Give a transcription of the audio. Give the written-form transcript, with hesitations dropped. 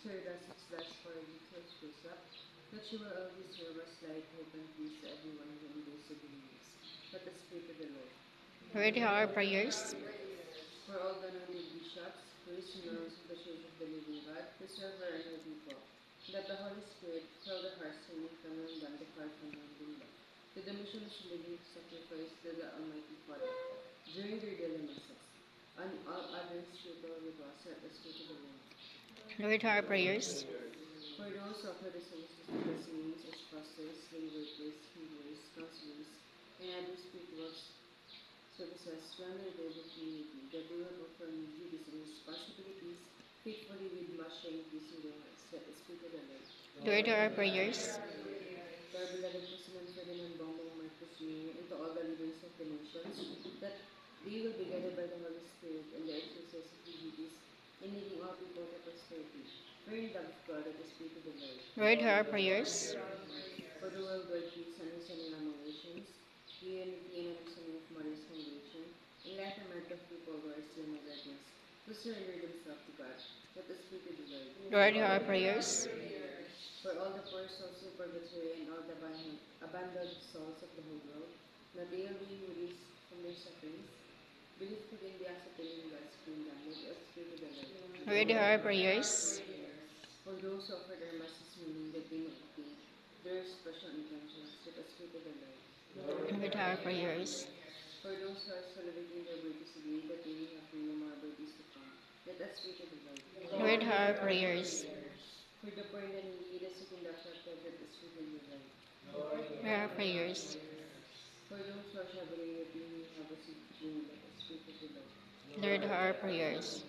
Sir Russell's last for details goes up, that she will always serve as light, hope, and peace to everyone who endures the believes. Let us pray to the Lord. Ready our prayers. For all the anointed bishops, priests, and members of the Church of the Living God, preserve her and her people. Let the Holy Spirit fill their hearts to make them and them depart from wrongdoing love, to the mission of living sacrifice to the Almighty Father, during their daily masses, and all other spiritual rituals. Let us pray to the Lord. Lord, our prayers. For those offered the services of the saints as pastors, lay workers, healers, counselors, and other spiritual services render their community, that they will perform duties and responsibilities faithfully with much strength using their hearts. Let us pray to the Lord. Lord, our prayers. To our beloved President Ferdinand Bongbong Marcos Jr. and to all the leaders of the nations, that they will be guided by the Holy Spirit in the exercise of the duties in leading all people to prosperity. For in love of God, let us pray to the Lord. Lord, our prayers. For the worldwide peace, understanding among nations, unity and understanding of mothers' congregation, enlightenment of people who are still in the darkness, to surrender themselves to God. Let us pray to the Lord. Lord, our prayers. For all the poor souls in purgatory and all the abandoned souls of the whole world, that they will be released from their sufferings, be lifted in the eyes of the living God's kingdom. Let us pray to the Lord. Lord, our prayers. For those who offer their masses meaning that they may obtain their special intentions, let us pray to the Lord. Lord, our prayers. For those who are celebrating their birthdays today, that they may have many more birthdays to come, let us pray to the Lord. Lord, our prayers. For the poor and the needy, the sick and the afflicted, let us pray to the Lord. Lord, our prayers. For those who are traveling, that they may have a safe journey, let us pray to the Lord. Lord, our prayers.